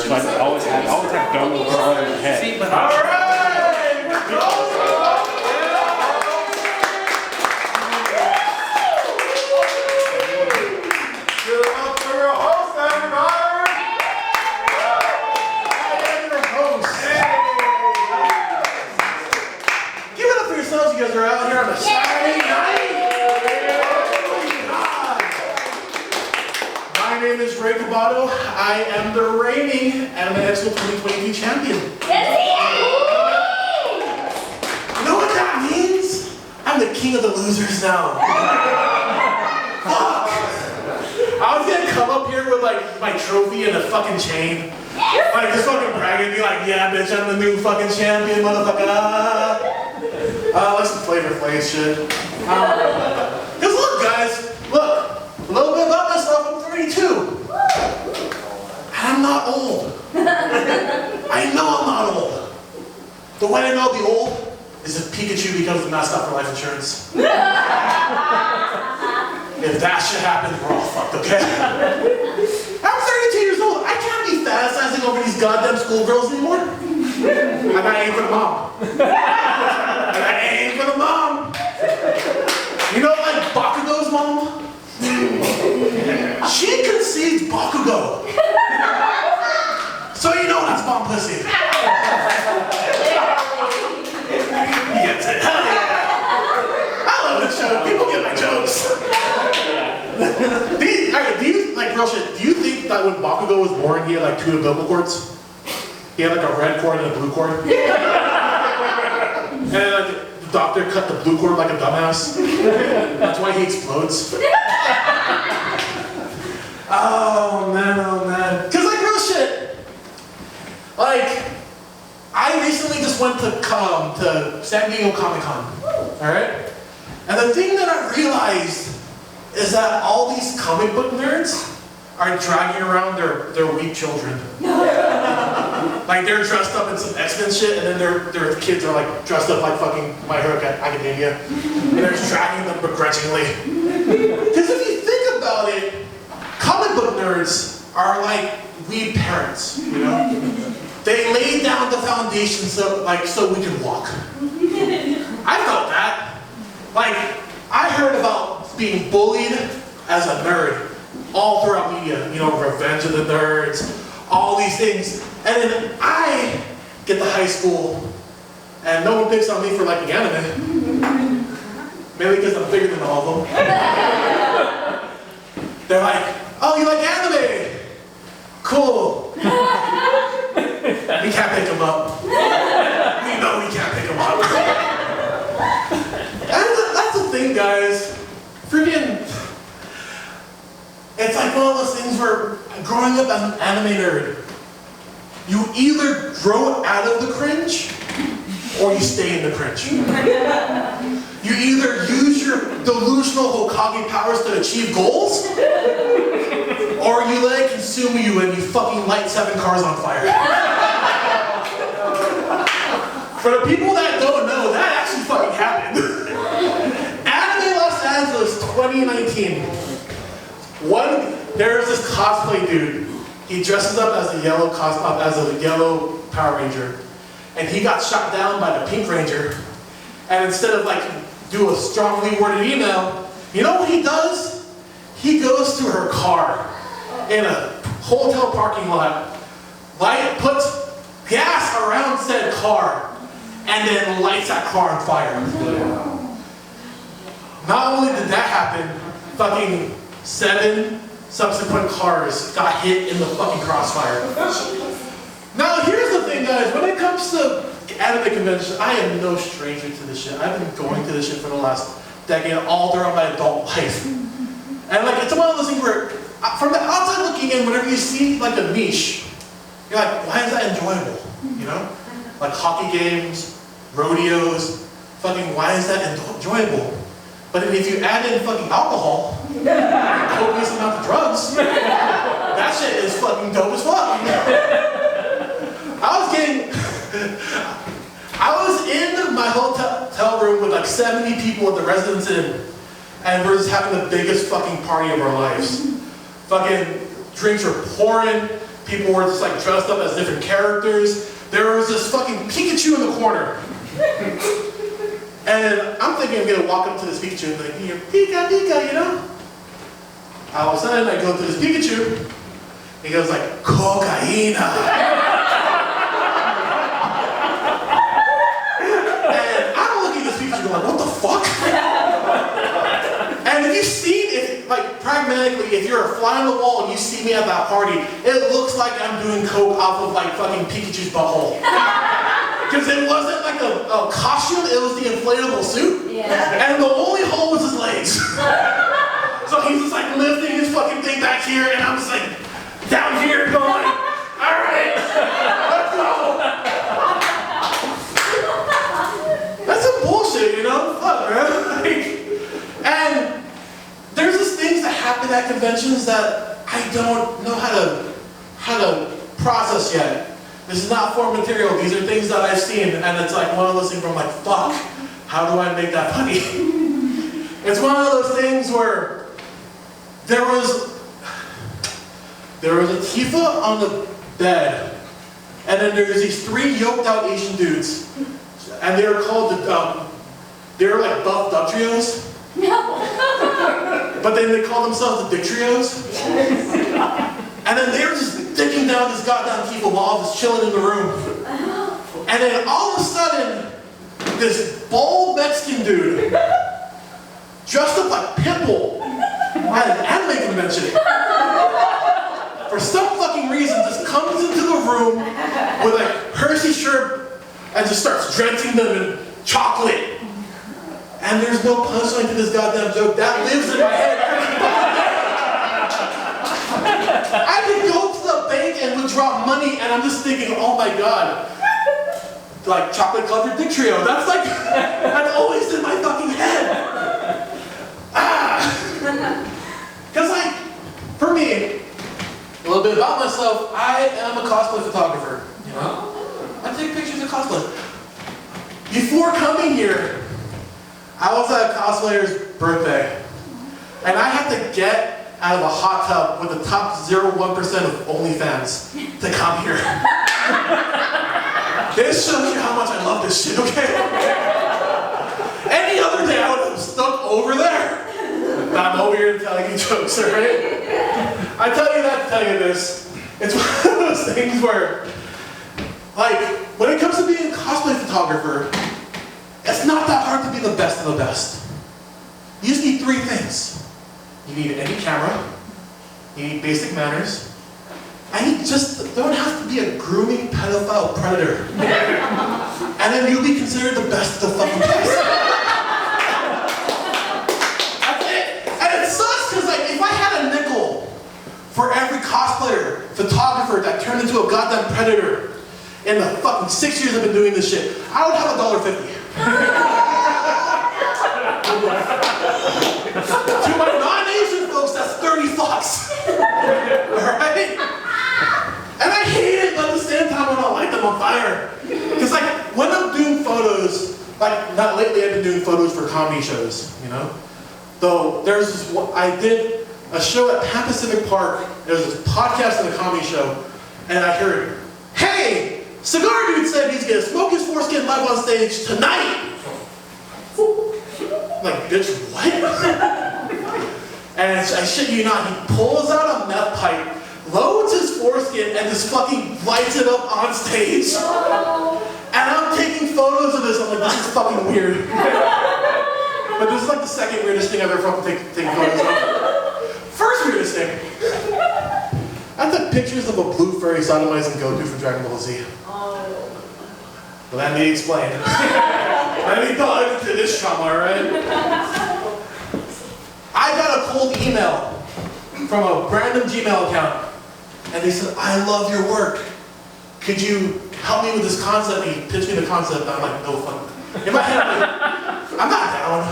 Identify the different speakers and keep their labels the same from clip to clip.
Speaker 1: So I always had dome over my head.
Speaker 2: See, but all right, we're going. Give it up for your host, everybody. I am your host. Give it up for yourselves. You guys are out here on a Saturday night. My name is Ray Cabato. I am the reigning Anime Expo 2022 champion. You know what that means? I'm the king of the losers now. Fuck. I was gonna come up here with like my trophy and a fucking chain. Like just fucking brag and be like, yeah bitch, I'm the new fucking champion, motherfucker. Like some Flavor Flav shit. Cause look guys, look. A little bit about myself, I'm 32. I'm not old. I know I'm not old. The way I know I'll be old is if Pikachu becomes the mascot for life insurance. If that shit happens, we're all fucked, okay? I'm 32 years old. I can't be fantasizing over these goddamn schoolgirls anymore. I gotta aim for the mom. I gotta aim for the mom. You know, like Bakugo's mom? She conceived Bakugo. So you know that's bomb pussy. He gets it. Hell yeah. I love this show. People get my jokes. Do you, like real shit, do you think that when Bakugo was born he had like two umbilical cords? He had like a red cord and a blue cord? And then like the doctor cut the blue cord like a dumbass? That's why he explodes. Oh man. Cause like real shit, like I recently just went to San Diego Comic-Con, alright? And the thing that I realized is that all these comic book nerds are dragging around their weak children. Like they're dressed up in some X-Men shit and then their kids are like dressed up like fucking My Hero Academia. And they're just dragging them begrudgingly. Cause if you think about it, comic book nerds are like we parents, you know? They lay down the foundation so we can walk. I felt that. Like, I heard about being bullied as a nerd all throughout media. You know, Revenge of the Nerds, all these things. And then I get to high school and no one picks on me for liking anime. Maybe because I'm bigger than all of them. They're like, oh, you like anime? Cool. We can't pick them up. We know we can't pick them up. And that's the thing, guys. Freaking, it's like one of those things where growing up as an anime nerd, you either grow out of the cringe or you stay in the cringe. You either use your delusional Hokage powers to achieve goals, or you let it consume you and you fucking light 7 cars on fire. For the people that don't know, that actually fucking happened. Anime Los Angeles 2019. There's this cosplay dude. He dresses up as a yellow Power Ranger. And he got shot down by the Pink Ranger. And instead of like do a strongly worded email, you know what he does? He goes to her car in a hotel parking lot, puts gas around said car, and then lights that car on fire. Not only did that happen, fucking 7 subsequent cars got hit in the fucking crossfire. Now here's the thing, guys, when it comes to anime conventions, I am no stranger to this shit. I've been going to this shit for the last decade, all throughout my adult life. And like, it's one of those things where, from the outside looking in, whenever you see like a niche, you're like, why is that enjoyable? You know? Like hockey games, rodeos, fucking why is that enjoyable? But then if you add in fucking alcohol, copious amount of drugs, that shit is fucking dope as fuck. I was in my hotel room with like 70 people at the Residence Inn, and we're just having the biggest fucking party of our lives. Fucking drinks are pouring, People were just like dressed up as different characters. There was this fucking Pikachu in the corner. And I'm thinking I'm gonna walk up to this Pikachu and be like, Pika, Pika, you know? All of a sudden, I go to this Pikachu. He goes like, cocaina. And I'm looking at this Pikachu going, what the fuck? And if you've seen it, like pragmatically, if you're a fly on the wall and you see me at that party, it looks like I'm doing coke off of like fucking Pikachu's butthole. Because it wasn't like a costume, it was the inflatable suit. Yeah. And the only hole was his legs. So he's just like lifting his fucking thing back here, and I'm just like down here going, alright, let's go. That's some bullshit, you know? Fuck, man. And there's just things that happen at conventions that I don't know how to process yet. This is not foreign material. These are things that I've seen, and it's like one of those things where I'm like, fuck, how do I make that funny? It's one of those things where there was a Tifa on the bed, and then there's these 3 yoked out Asian dudes, and they were called they were like buff duck trios. But then they call themselves the Dick Trios. And then they were just dicking down this goddamn Tifa while I was chilling in the room. And then all of a sudden, this bald Mexican dude, dressed up like Pitbull, at an anime convention, for some fucking reason, just comes into the room with a Hershey shirt and just starts drenching them in chocolate. And there's no punchline to this goddamn joke. That lives in my head. I could go to the bank and withdraw money, and I'm just thinking, oh my god, like chocolate covered Dick Trio. That's always in my fucking head. Because like, for me, a little bit about myself, I am a cosplay photographer. You know, I take pictures of cosplay. Before coming here, I was at a cosplayer's birthday, and I had to get out of a hot tub with the top 0.1% of OnlyFans to come here. This shows you how much I love this shit, okay? Any other day I would have stuck over there. But I'm over here telling you jokes, alright? I tell you that to tell you this. It's one of those things where, like, when it comes to being a cosplay photographer, it's not that hard to be the best of the best. You just need 3 things. You need any camera, you need basic manners, and you just don't have to be a grooming pedophile predator. And then you'll be considered the best of the fucking place. That's it. And it sucks because like, if I had a nickel for every cosplayer, photographer that turned into a goddamn predator in the fucking 6 years I've been doing this shit, I would have $1.50. To my non-Asian folks, that's 30 fucks. Alright? And I hate it, but at the same time when I light them on fire. Because like, when I'm doing photos, like, not lately I've been doing photos for comedy shows, you know? Though, there's this one, I did a show at Pan Pacific Park, there was this podcast and a comedy show, and I heard, hey, Cigar Dude said he's gonna smoke his foreskin live on stage tonight. Like, bitch, what? And I shit you not, he pulls out a meth pipe, loads his foreskin, and just fucking lights it up on stage. No. And I'm taking photos of this, I'm like, this is fucking weird. But this is like the second weirdest thing I've ever fucking taken photos of. First weirdest thing, I took pictures of a blue furry sodomizing Goku from Dragon Ball Z. Oh. Well, let me explain. Let me dive into this trauma, alright? I got a cold email from a random Gmail account, and they said, I love your work. Could you help me with this concept? And he pitched me the concept, and I'm like, no fuck. In my head, I'm like, I'm not down.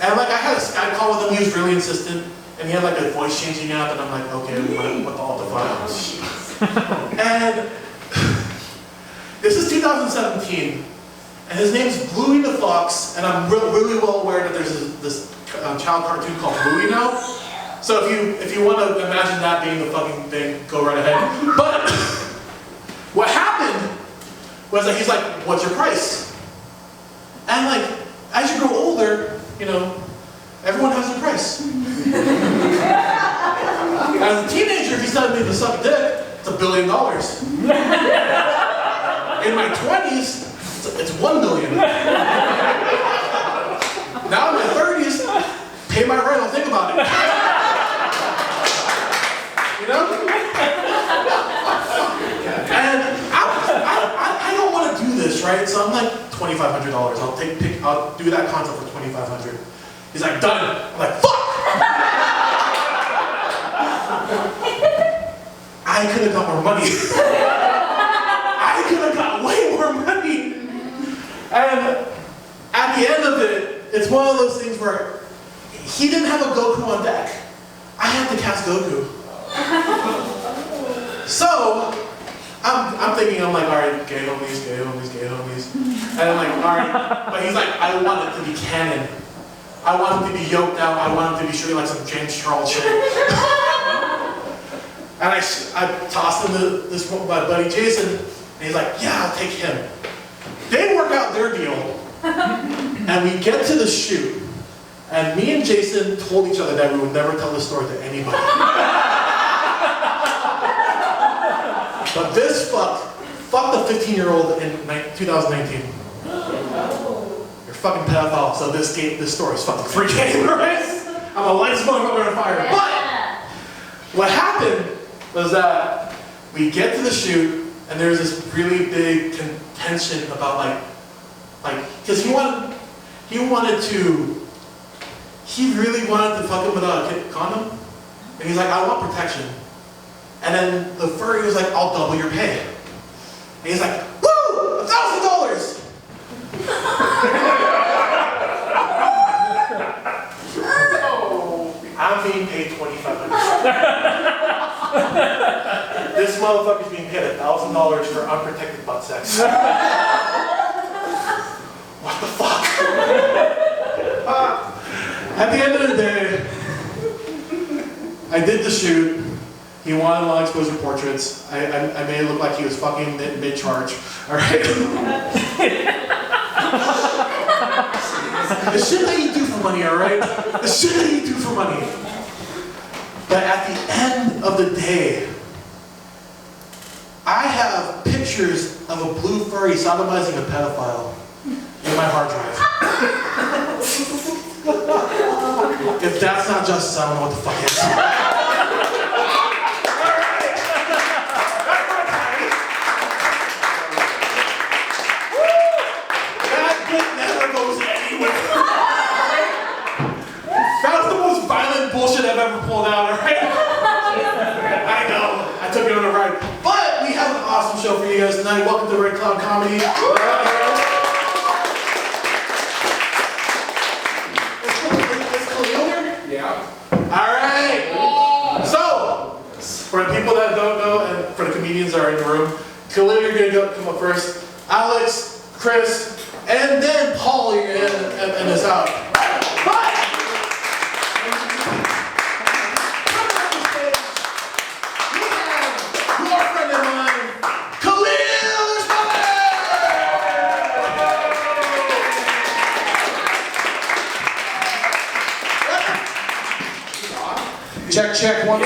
Speaker 2: And like, I had a Skype call with him, he was really insistent, and he had like a voice changing app, and I'm like, okay, what the alt file? And this is 2017. And his name's Bluey the Fox, and I'm really well aware that there's this child cartoon called Bluey now. So if you want to imagine that being the fucking thing, go right ahead. But what happened was that he's like, what's your price? And like, as you grow older, you know, everyone has their price. As a teenager, if he's telling me to suck a dick, it's $1 billion. In my 20s, it's $1 million. Now in my 30s, pay my rent, I'll think about it. You know? And I don't want to do this, right? So I'm like, $2,500. I'll do that concept for $2,500. He's like, done. I'm like, fuck! I could have got more money. I could have got way more money. And at the end of it, it's one of those things where he didn't have a Goku on deck. I had to cast Goku. So, I'm thinking, I'm like, alright, gay homies. And I'm like, alright. But he's like, I want it to be canon. I want him to be yoked out. I want him to be shooting like some James Charles shit. And I tossed him to my buddy Jason, and he's like, yeah, I'll take him. They work out their deal, and we get to the shoot, and me and Jason told each other that we would never tell this story to anybody. But this fucked the 15-year-old in 2019. You're fucking pedophile, so this story is fucking free game, right? I'm a light motherfucker on fire. But what happened was that we get to the shoot, and there's this really big contention about like, because he really wanted to fuck him without a condom, and he's like, I want protection. And then the furry was like, I'll double your pay. And he's like, woo, $1,000. I'm being paid $2,500. This motherfucker's being paid $1,000 for unprotected butt sex. What the fuck? At the end of the day, I did the shoot. He wanted long exposure portraits. I made it look like he was fucking mid-charge. Alright? The shit that you do for money, alright? The shit that you do for money. But at the end of the day, I have pictures of a blue furry sodomizing a pedophile in my hard drive. If that's not justice, I don't know what the fuck is. That bit never goes anywhere. That was the most violent bullshit I've ever pulled out, alright? I know, I took it on a ride. But we have an awesome show for you guys tonight. Welcome to Red Cloud Comedy. Alright! So, for the people that don't know, and for the comedians that are in the room, Khalil, you're going to come up first. Alex, Chris, and then Paul, you're going to end this out. But, coming up the stage, we have your friend of mine, Khalil Ismail!
Speaker 1: Check, 1, 2.